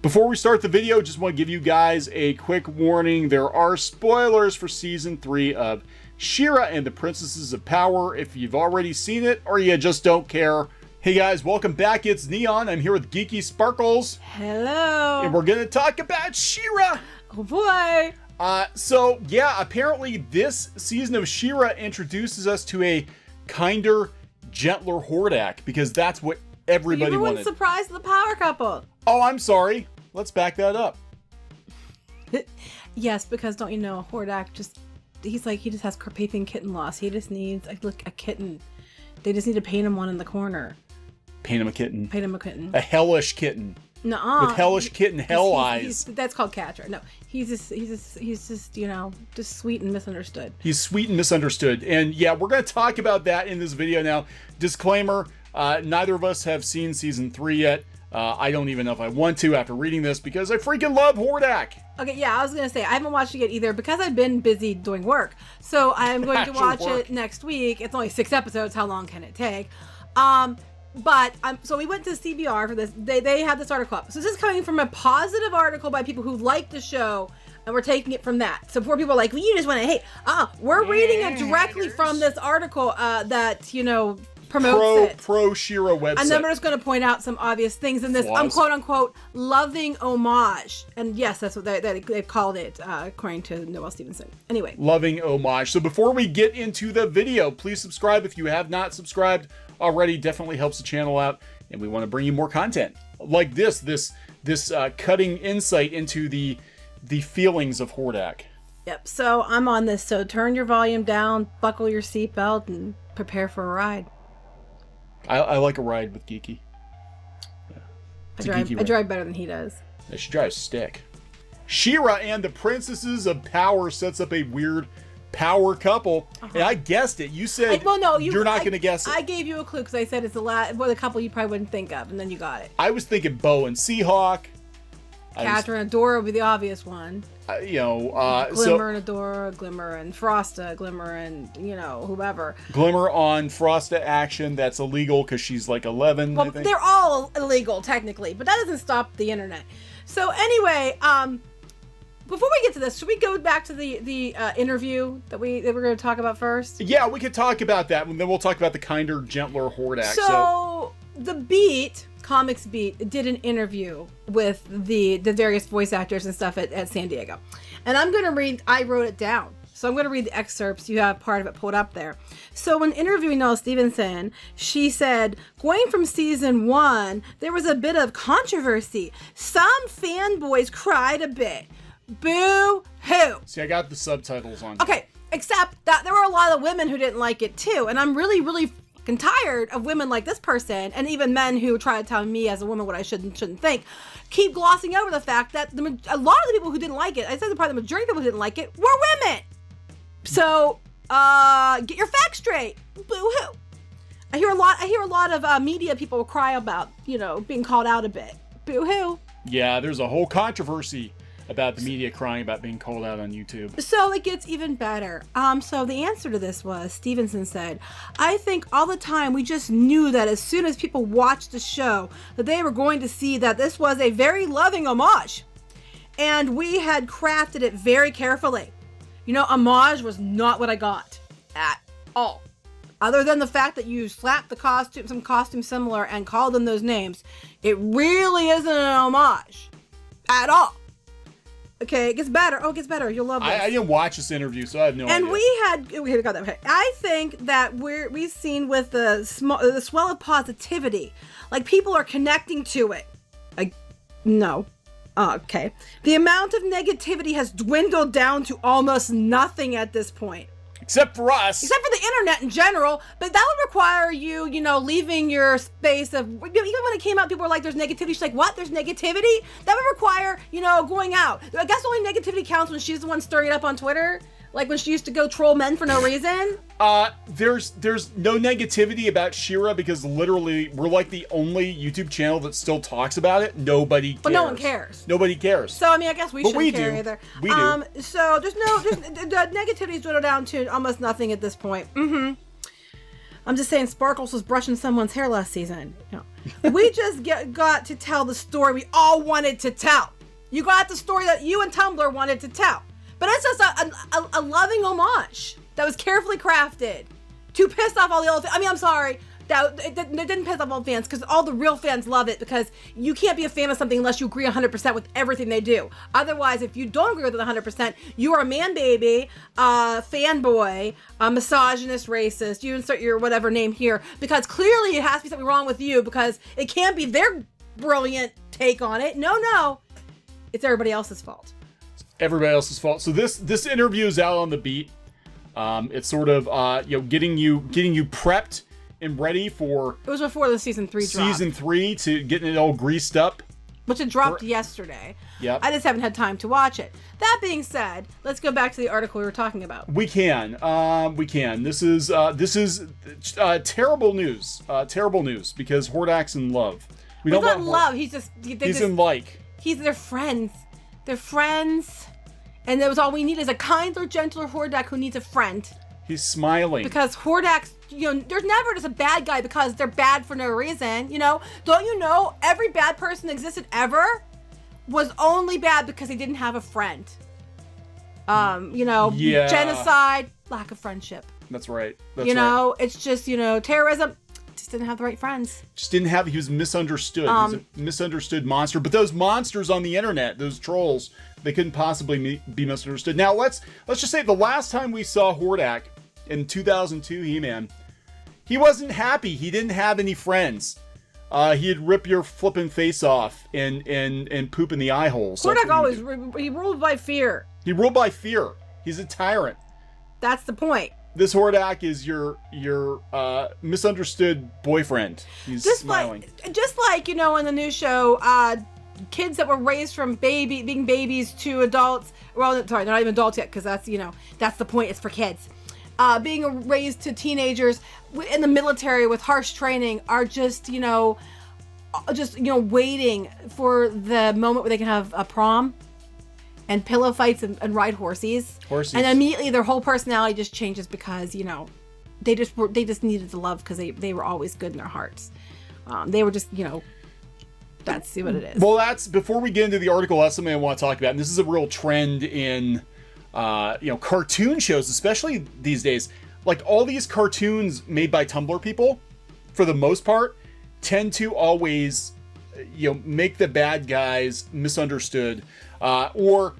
Before we start the video, just want to give you guys a quick warning. There are spoilers for Season 3 of She-Ra and the Princesses of Power if you've already seen it or you just don't care. Hey guys, welcome back. It's Neon. I'm here with Geeky Sparkles. Hello. And we're going to talk about She-Ra. Oh boy. So yeah, apparently this season of She-Ra introduces us to a kinder, gentler Hordak because that's what everybody wanted. Everyone's surprised the power couple. Oh, I'm sorry. Let's back that up. Yes, because don't you know, Hordak he just has Carpathian kitten loss. He just needs a kitten. They just need to paint him one in the corner. Paint him a kitten. Paint him a kitten. A hellish kitten. Nuh-uh. With hellish kitten hell eyes. That's called Catcher. No, he's just just sweet and misunderstood. He's sweet and misunderstood. And yeah, we're going to talk about that in this video now. Disclaimer, neither of us have seen Season 3 yet. I don't even know if I want to after reading this because I freaking love Hordak. Okay, yeah, I was going to say, I haven't watched it yet either because I've been busy doing work. So I'm going to watch it next week. It's only 6 episodes. How long can it take? So we went to CBR for this. They had this article up. So this is coming from a positive article by people who like the show, and we're taking it from that. So before people are like, well, you just want to hate. We're reading it directly from this article that, promotes Pro She-Ra website. And then we're just going to point out some obvious things in this quote unquote loving homage. And yes, that's what they've called it, according to Noelle Stevenson. Anyway. Loving homage. So before we get into the video, please subscribe if you have not subscribed already. Definitely helps the channel out. And we want to bring you more content like this cutting insight into the feelings of Hordak. Yep. So I'm on this. So turn your volume down, buckle your seatbelt, and prepare for a ride. I like a ride with Geeky. Yeah. I drive better than he does. Yeah, she drives stick. She-Ra and the Princesses of Power sets up a weird power couple. And I guessed it. You said you're not going to guess it. I gave you a clue because I said it's the couple you probably wouldn't think of, and then you got it. I was thinking Bo and Seahawk. Catherine and Adora would be the obvious one. Glimmer and Adora, Glimmer and Frosta, Glimmer and, whoever. Glimmer on Frosta action. That's illegal because she's like 11, well, I think. They're all illegal, technically, but that doesn't stop the internet. So anyway, before we get to this, should we go back to the interview that we're going to talk about first? Yeah, we could talk about that, and then we'll talk about the kinder, gentler Hordak. So the Beat... Comics Beat did an interview with the various voice actors and stuff at San Diego. And I'm going to read, I wrote it down. So I'm going to read the excerpts. You have part of it pulled up there. So when interviewing Noelle Stevenson, she said, going from season 1, there was a bit of controversy. Some fanboys cried a bit. Boo-hoo. See, I got the subtitles on. Okay, except that there were a lot of women who didn't like it too. And I'm really, really tired of women like this person, and even men who try to tell me as a woman what I shouldn't think, keep glossing over the fact that a lot of the people who didn't like it, I said probably the majority of people who didn't like it, were women. So get your facts straight. Boo-hoo. I hear a lot of media people cry about being called out a bit. Boo-hoo. Yeah, there's a whole controversy about the media crying about being called out on YouTube. So it gets even better. So the answer to this was, Stevenson said, I think all the time we just knew that as soon as people watched the show, that they were going to see that this was a very loving homage. And we had crafted it very carefully. Homage was not what I got at all. Other than the fact that you slapped some costume similar and called them those names, it really isn't an homage at all. Okay, it gets better. Oh, it gets better. You'll love this. I didn't watch this interview, so I have no idea. And we got that. Okay. I think that we've seen with the swell of positivity, like people are connecting to it. No. Okay. The amount of negativity has dwindled down to almost nothing at this point. Except for us. Except for the internet in general. But that would require you, leaving your space of... Even when it came out, people were like, there's negativity. She's like, what? There's negativity? That would require, going out. I guess only negativity counts when she's the one stirring it up on Twitter. Like when she used to go troll men for no reason? There's no negativity about She-Ra because literally we're like the only YouTube channel that still talks about it. Nobody cares. But no one cares. Nobody cares. So, I mean, I guess we shouldn't care either. We do. So, the negativity's dwindled down to almost nothing at this point. I'm just saying Sparkles was brushing someone's hair last season. We just got to tell the story we all wanted to tell. You got the story that you and Tumblr wanted to tell. But it's just a loving homage that was carefully crafted to piss off all the old fans. I mean, I'm sorry. It didn't piss off all fans because all the real fans love it, because you can't be a fan of something unless you agree 100% with everything they do. Otherwise, if you don't agree with it 100%, you are a man baby, fanboy, a misogynist, racist. You insert your whatever name here, because clearly it has to be something wrong with you, because it can't be their brilliant take on it. No. It's everybody else's fault. Everybody else's fault. So this interview is out on the beat. It's sort of getting you prepped and ready for. It was before the season 3 dropped. Season 3 to getting it all greased up. Which it dropped yesterday. Yep. I just haven't had time to watch it. That being said, let's go back to the article we were talking about. We can. This is terrible news. Terrible news, because Hordak's in love. He's not in love. He's in like. They're friends. They're friends. And that was all we need, is a kinder, gentler Hordak who needs a friend. He's smiling. Because Hordak's, there's never just a bad guy because they're bad for no reason, Don't you know every bad person that existed ever was only bad because they didn't have a friend. Yeah. Genocide, lack of friendship. That's right. It's just, terrorism, just didn't have the right friends. He was misunderstood. He was a misunderstood monster. But those monsters on the internet, those trolls, they couldn't possibly be misunderstood. Now, let's just say the last time we saw Hordak in 2002 He-Man, he wasn't happy. He didn't have any friends. He'd rip your flippin' face off and poop in the eye holes. Hordak always, he ruled by fear. He ruled by fear. He's a tyrant. That's the point. This Hordak is your misunderstood boyfriend. He's smiling. Just like, in the new show, kids that were raised from being babies to adults. Well, sorry, they're not even adults yet, because that's, that's the point. It's for kids. Being raised to teenagers in the military with harsh training are just waiting for the moment where they can have a prom and pillow fights and ride horses. And immediately their whole personality just changes because, they just needed the love because they were always good in their hearts. They were just, that's what it is. Well, that's, before we get into the article, that's something I want to talk about. And this is a real trend in, cartoon shows, especially these days. Like, all these cartoons made by Tumblr people, for the most part, tend to always, make the bad guys misunderstood. Or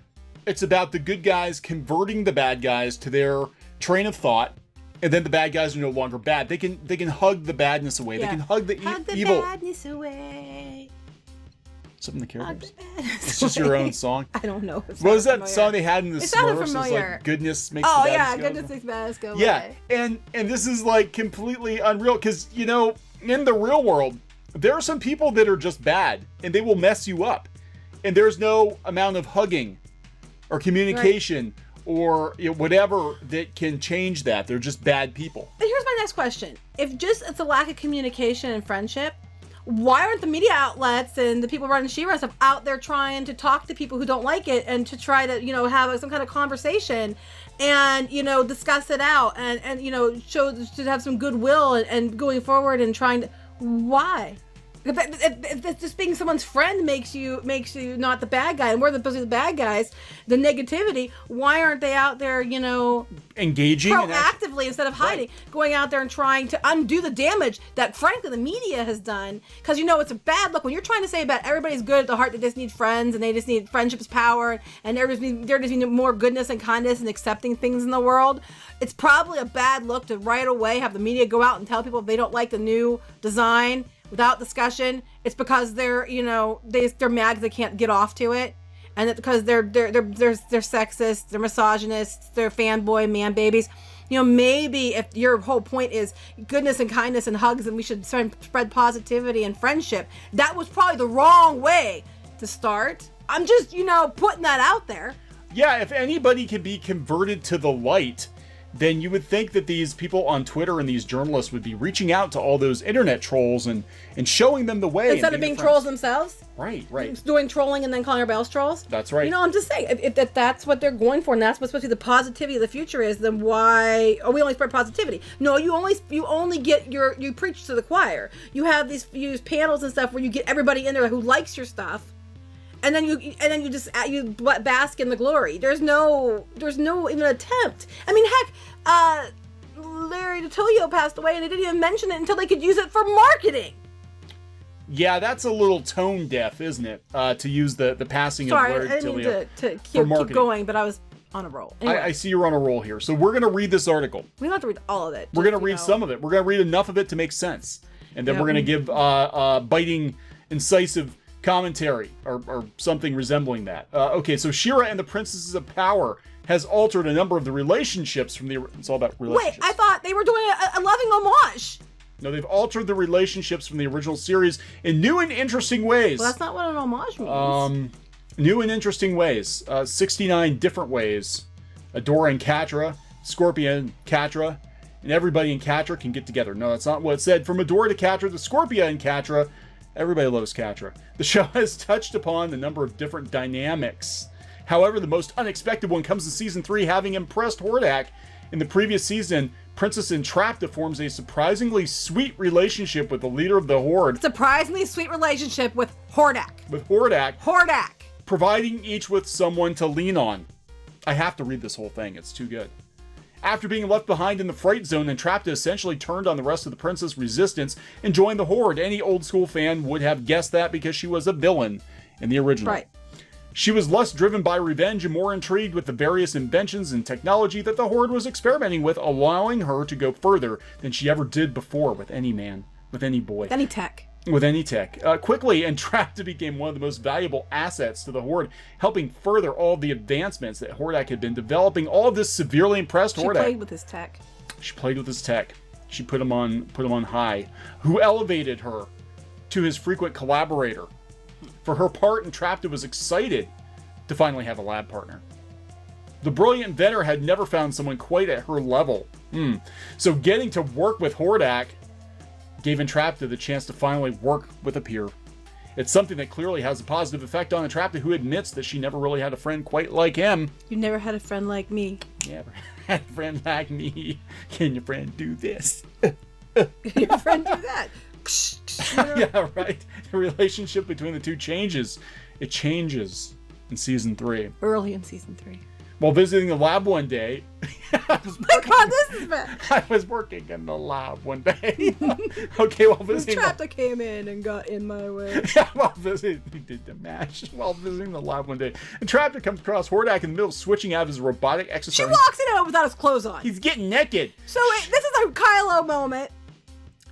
it's about the good guys converting the bad guys to their train of thought, and then the bad guys are no longer bad. They can hug the badness away. Yeah. They can hug the evil. Badness away. Something the characters. It's just your own song. I don't know. What was that song they had in the Smurfs? It's like, goodness makes the badness go. Goodness makes the badness go away. Yeah, and this is like completely unreal, because in the real world, there are some people that are just bad and they will mess you up, and there's no amount of hugging or communication or whatever that can change that. They're just bad people. And here's my next question: if it's a lack of communication and friendship, why aren't the media outlets and the people running She-Ra stuff out there trying to talk to people who don't like it and to try to, have some kind of conversation and, discuss it out and show to have some goodwill and going forward and trying to, why? If just being someone's friend makes you not the bad guy, and we're supposed to be the bad guys, the negativity, why aren't they out there, engaging proactively instead of hiding, going out there and trying to undo the damage that frankly the media has done? Because it's a bad look when you're trying to say about everybody's good at the heart, they just need friends and they just need friendship's power, and there just need more goodness and kindness and accepting things in the world. It's probably a bad look to right away have the media go out and tell people if they don't like the new design without discussion, it's because they're they're mad because they can't get off to it, and that because they're sexist, they're misogynists, they're fanboy man babies. Maybe if your whole point is goodness and kindness and hugs, and we should spread positivity and friendship, that was probably the wrong way to start. I'm just putting that out there. Yeah, if anybody can be converted to the light, then you would think that these people on Twitter and these journalists would be reaching out to all those internet trolls and showing them the way. Instead of being trolls themselves? Right. Doing trolling and then calling everybody else trolls? That's right. You know, I'm just saying, if that's what they're going for, and that's what's supposed to be the positivity of the future is, then why... Oh, we only spread positivity. No, you only get you preach to the choir. You have these panels and stuff where you get everybody in there who likes your stuff. And then you just bask in the glory. There's no even attempt. I mean, heck, Larry DiTullio passed away, and they didn't even mention it until they could use it for marketing. Yeah, that's a little tone deaf, isn't it? To use the passing of Larry DiTullio. Sorry, I didn't mean to keep going, but I was on a roll. Anyway. I see you're on a roll here. So we're going to read this article. We don't have to read all of it. We're going to read some of it. We're going to read enough of it to make sense. And then we're going to give biting, incisive commentary or something resembling that. Okay, so She-Ra and the Princesses of Power has altered a number of the relationships from the... It's all about relationships. Wait, I thought they were doing a loving homage. No, they've altered the relationships from the original series in new and interesting ways. Well, that's not what an homage means. New and interesting ways. 69 different ways. Adora and Catra, Scorpia and Catra, and everybody in Catra can get together. No, that's not what it said. From Adora to Catra to Scorpia and Catra, everybody loves Catra. The show has touched upon a number of different dynamics. However, the most unexpected one comes in Season 3, having impressed Hordak. In the previous season, Princess Entrapta forms a surprisingly sweet relationship with the leader of the Horde. Surprisingly sweet relationship with Hordak. Hordak! Providing each with someone to lean on. I have to read this whole thing, it's too good. After being left behind in the Fright Zone, Entrapta essentially turned on the rest of the Princess Resistance and joined the Horde. Any old school fan would have guessed that because she was a villain in the original. Right. She was less driven by revenge and more intrigued with the various inventions and technology that the Horde was experimenting with, allowing her to go further than she ever did before with any man, with any boy. With any tech. With any tech. Quickly, Entrapta became one of the most valuable assets to the Horde, helping further all the advancements that Hordak had been developing. All of this severely impressed Hordak. She played with his tech. She played with his tech. She put him on high. Who elevated her to his frequent collaborator. For her part, Entrapta was excited to finally have a lab partner. The brilliant inventor had never found someone quite at her level. So getting to work with Hordak gave Entrapta the chance to finally work with a peer. It's something that clearly has a positive effect on Entrapta, who admits that she never really had a friend quite like him. You never had a friend like me. Never had a friend like me. Can your friend do this? Can your friend do that? Yeah, right. The relationship between the two changes. It changes in Season 3. Early in Season 3. While visiting the lab one day... I was working in the lab one day. Okay, while visiting... Entrapta came in and got in my way. Yeah, while visiting... He did the match. While visiting the lab one day, Entrapta comes across Hordak in the middle of switching out of his robotic exercise. She walks in without his clothes on. He's getting naked. So this is a Kylo moment.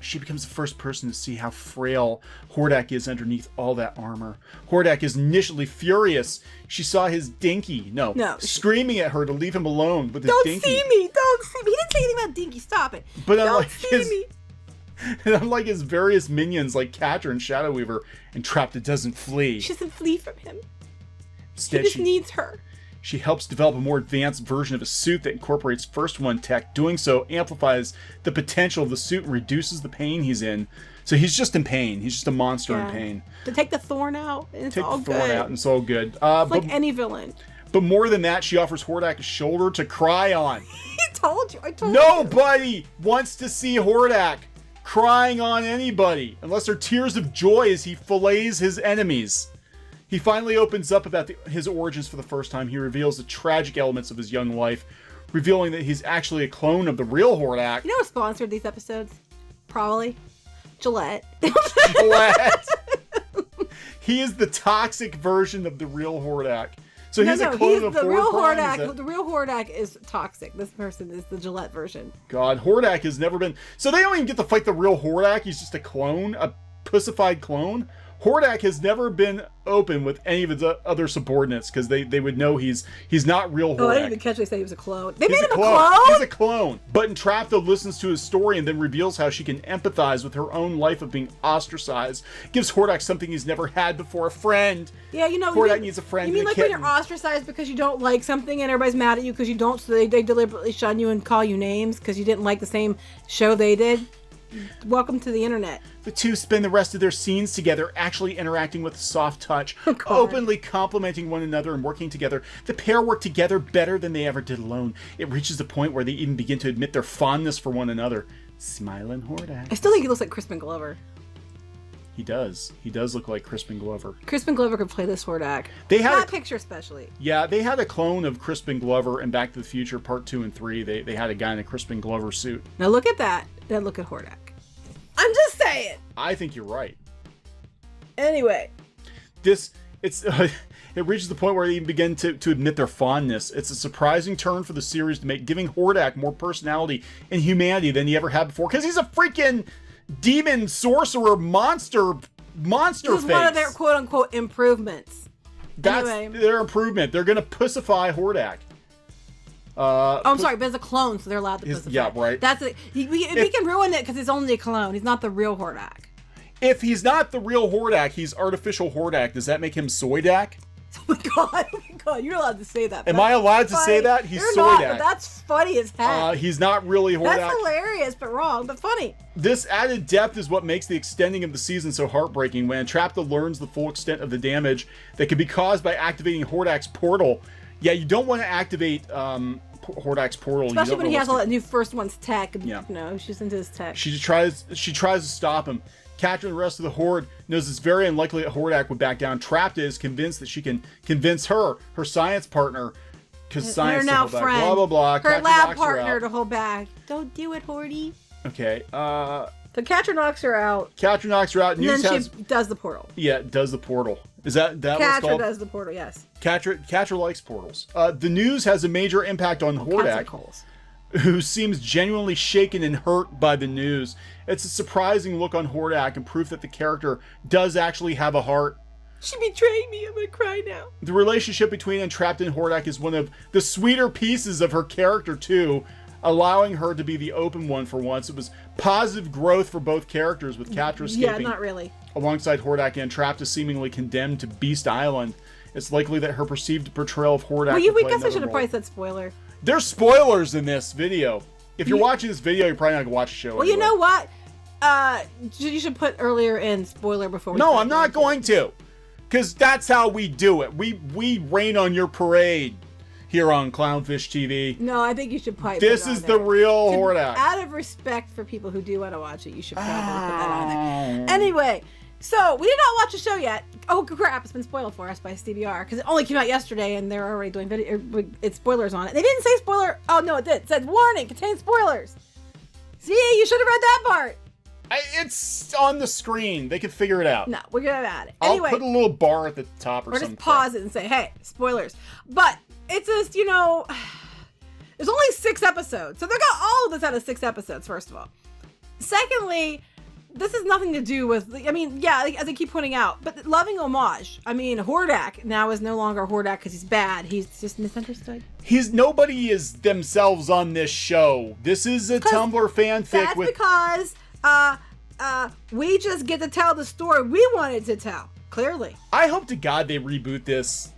She becomes the first person to see how frail Hordak is underneath all that armor. Hordak is initially furious. She saw his dinky. No. Screaming at her to leave him alone with his dinky. Don't see me. Don't see me. He didn't say anything about dinky. Stop it. But unlike his various minions like Catra and Shadow Weaver, Entrapta doesn't flee. She doesn't flee from him. Instead, he just needs her. She helps develop a more advanced version of a suit that incorporates First One tech. Doing so amplifies the potential of the suit and reduces the pain he's in. So he's just in pain. He's just a monster in pain. To take the thorn out, and it's all good. Take the thorn out, and it's all good. It's like any villain. But more than that, she offers Hordak a shoulder to cry on. I told you. Nobody wants to see Hordak crying on anybody, unless they're tears of joy as he fillets his enemies. He finally opens up about his origins for the first time. He reveals the tragic elements of his young life, revealing that he's actually a clone of the real Hordak. You know who sponsored these episodes? Probably Gillette. Gillette. He is the toxic version of the real Hordak. So he's a clone of the real Hordak. The real Hordak is toxic. This person is the Gillette version. God, Hordak has never been... So they don't even get to fight the real Hordak. He's just a clone, a pussified clone. Hordak has never been open with any of his other subordinates because they would know he's not real Hordak. Oh, I didn't even catch they said he was a clone. They He's made him a clone? He's a clone. But Entrapta listens to his story and then reveals how she can empathize with her own life of being ostracized. Gives Hordak something he's never had before, a friend. Yeah, you know, Hordak needs a friend. You mean like when you're ostracized because you don't like something and everybody's mad at you because you don't, so they deliberately shun you and call you names because you didn't like the same show they did? Welcome to the internet. The two spend the rest of their scenes together, actually interacting with a soft touch, openly complimenting one another and working together. The pair work together better than they ever did alone. It reaches a point where they even begin to admit their fondness for one another. Smiling Hordak. I still think he looks like Crispin Glover. He does. He does look like Crispin Glover. Crispin Glover could play this Hordak. They had that picture especially. Yeah, they had a clone of Crispin Glover in Back to the Future Part 2 and 3. They had a guy in a Crispin Glover suit. Now look at that. Then look at Hordak. I'm just saying. I think you're right. Anyway. It reaches the point where they even begin to admit their fondness. It's a surprising turn for the series to make giving Hordak more personality and humanity than he ever had before. Because he's a freaking demon sorcerer monster This is face. one of their quote-unquote improvements. That's anyway. their improvement. They're going to pussify Hordak. I'm sorry, but it's a clone, so they're allowed to pussify. Yeah, right. That's it. We can ruin it because it's only a clone. He's not the real Hordak. If he's not the real Hordak, he's artificial Hordak. Does that make him Soydak? Oh my god, you're allowed to say that. Am I allowed to say that? He's You're Soydak. not, but that's funny as heck. He's not really Hordak. That's hilarious, but wrong, but funny. This added depth is what makes the extending of the season so heartbreaking. When Entrapta learns the full extent of the damage that can be caused by activating Hordak's portal. Yeah, you don't want to activate Hordak's portal. Especially when he has all that new first one's tech. Yeah. You know, she's into his tech. She tries to stop him. Catcher and the rest of the Horde knows it's very unlikely that Hordak would back down. Entrapta is convinced that she can convince her science partner, because science now to hold friend. back. Blah, blah, blah. Her Catcher lab knocks partner her out. to hold back. Don't do it, Hordy. Okay, The catcher knocks her out. Catcher knocks her out. And then she does the portal. Yeah, does the portal. Is that what it's Catcher called? does the portal, yes. Catcher likes portals. The news has a major impact on Hordak, who seems genuinely shaken and hurt by the news. It's a surprising look on Hordak and proof that the character does actually have a heart. She betrayed me. I'm gonna cry now. The relationship between Entrapta and Hordak is one of the sweeter pieces of her character too, allowing her to be the open one for once. It was positive growth for both characters, with Catcher escaping. Yeah, not really. Alongside Hordak and Entrapta seemingly condemned to Beast Island. It's likely that her perceived portrayal of Hordak. Well, we guess I should have probably said spoiler. There's spoilers in this video. If you're watching this video, you're probably not gonna watch the show. Well, anyway. You know what? You should put earlier in spoiler before we No, start I'm not going to. Because that's how we do it. We rain on your parade here on Clownfish TV. No, I think you should probably This put it on is there. the real Hordak. Out of respect for people who do want to watch it, you should probably put that on there. Anyway, so we did not watch the show yet. Oh crap, it's been spoiled for us by CBR because it only came out yesterday and they're already doing it's spoilers on it. They didn't say spoiler. Oh no, it did. It said warning, contains spoilers. See, you should have read that part. It's on the screen. They can figure it out. No, we're good at it. Anyway, I'll put a little bar at the top or something. just pause it and say, hey, spoilers. But it's just, there's only 6 episodes. So they got all of this out of 6 episodes, first of all. Secondly, this has nothing to do with, as I keep pointing out, but loving homage. Hordak now is no longer Hordak because he's bad. He's just misunderstood. Nobody is themselves on this show. This is a Tumblr fanfic. That's because we just get to tell the story we wanted to tell. Clearly. I hope to God they reboot this,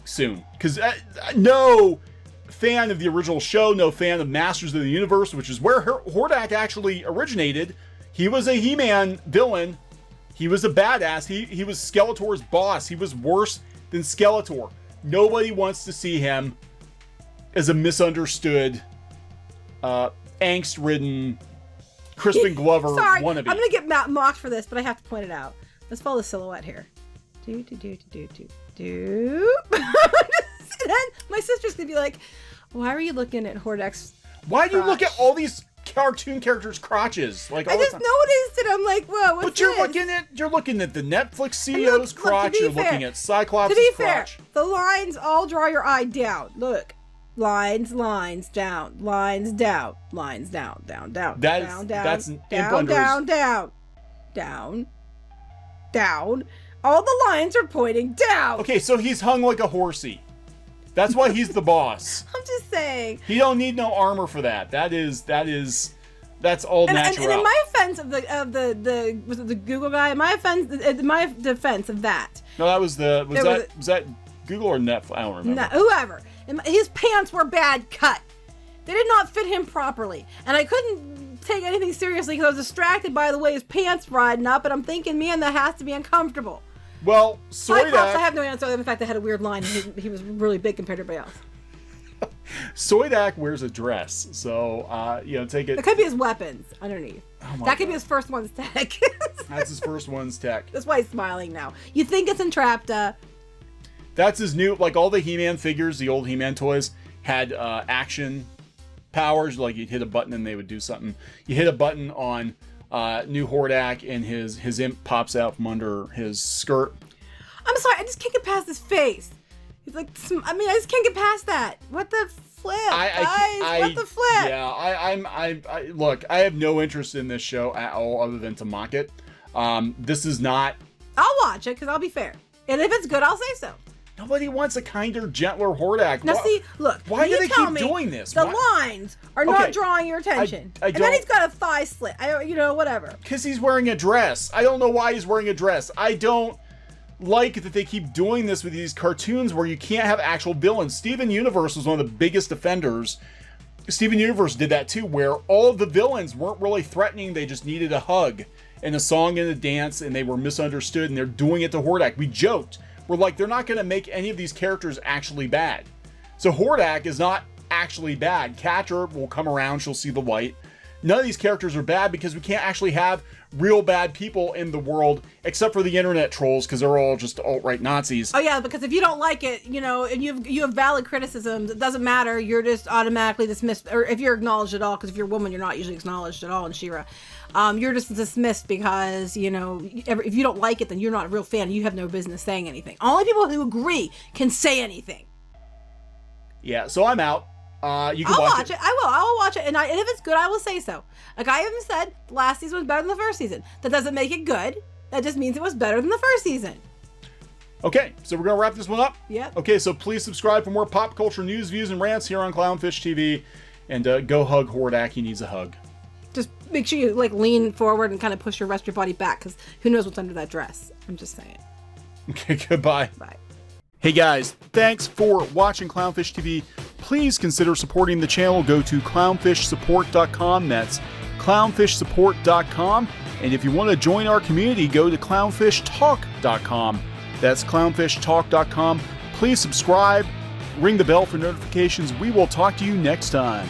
soon. Because no fan of the original show, no fan of Masters of the Universe, which is where Hordak actually originated. He was a He-Man villain. He was a badass. He was Skeletor's boss. He was worse than Skeletor. Nobody wants to see him as a misunderstood, angst-ridden Crispin Glover wannabe. I'm gonna get mocked for this, but I have to point it out. Let's follow the silhouette here. And then my sister's gonna be like, "Why were you looking at Hordak's? Why do you look at all these cartoon characters' crotches? I just noticed it. I'm like, whoa, what's But you're this? looking at the Netflix CEO's crotch. You're looking at Cyclops' To be crotch. fair, the lines all draw your eye down. Look. Lines down, lines down, lines down, down. That's an imp under his... Down. down. All the lines are pointing down. Okay, so he's hung like a horsey. That's why he's the boss. I'm just saying. He don't need no armor for that. That's all natural. And in my offense of the was it the Google guy? In my defense of that. No, that was was that Google or Netflix? I don't remember. Whoever. His pants were bad cut. They did not fit him properly, and I couldn't take anything seriously because I was distracted by the way his pants riding up, and I'm thinking, man, that has to be uncomfortable. Well, Soydak... I have no answer. In fact, they had a weird line. He was really big compared to everybody else. Soydak wears a dress, so, take it... It could be his weapons underneath. Oh that could be his first one's tech. That's his first one's tech. That's why he's smiling now. You think it's Entrapta. That's his new... Like, all the He-Man figures, the old He-Man toys, had action powers. Like, you'd hit a button and they would do something. You hit a button on... new Hordak, and his imp pops out from under his skirt. I'm sorry, I just can't get past his face. He's like, I just can't get past that. What the flip, guys? What the flip? Yeah, look, I have no interest in this show at all other than to mock it. This is not... I'll watch it, because I'll be fair. And if it's good, I'll say so. Nobody wants a kinder, gentler Hordak. Now see, look, why do they keep doing this? The lines are not drawing your attention. And then he's got a thigh slit. Whatever. Because he's wearing a dress. I don't know why he's wearing a dress. I don't like that they keep doing this with these cartoons where you can't have actual villains. Steven Universe was one of the biggest offenders. Steven Universe did that too, where all of the villains weren't really threatening. They just needed a hug and a song and a dance, and they were misunderstood, and they're doing it to Hordak. We joked. We're like, they're not going to make any of these characters actually bad. So Hordak is not actually bad. Catcher will come around. She'll see the light. None of these characters are bad because we can't actually have real bad people in the world, except for the internet trolls, because they're all just alt-right Nazis. Oh yeah, because if you don't like it, and you have valid criticisms, it doesn't matter. You're just automatically dismissed, or if you're acknowledged at all, because if you're a woman, you're not usually acknowledged at all in She-Ra. You're just dismissed because, if you don't like it, then you're not a real fan. You have no business saying anything. Only people who agree can say anything. Yeah, so I'm out. You can watch it. I will watch it, and if it's good, I will say so. Like I even said, the last season was better than the first season. That doesn't make it good. That just means it was better than the first season. Okay, so we're gonna wrap this one up. Yep. Okay, so please subscribe for more pop culture news, views, and rants here on Clownfish TV, and go hug Hordak. He needs a hug. Just make sure you lean forward and kind of push your rest of your body back, because who knows what's under that dress. I'm just saying. Okay, goodbye. Bye. Hey guys, thanks for watching Clownfish TV. Please consider supporting the channel. Go to clownfishsupport.com. That's clownfishsupport.com. And if you want to join our community, go to clownfishtalk.com. That's clownfishtalk.com. Please subscribe, ring the bell for notifications. We will talk to you next time.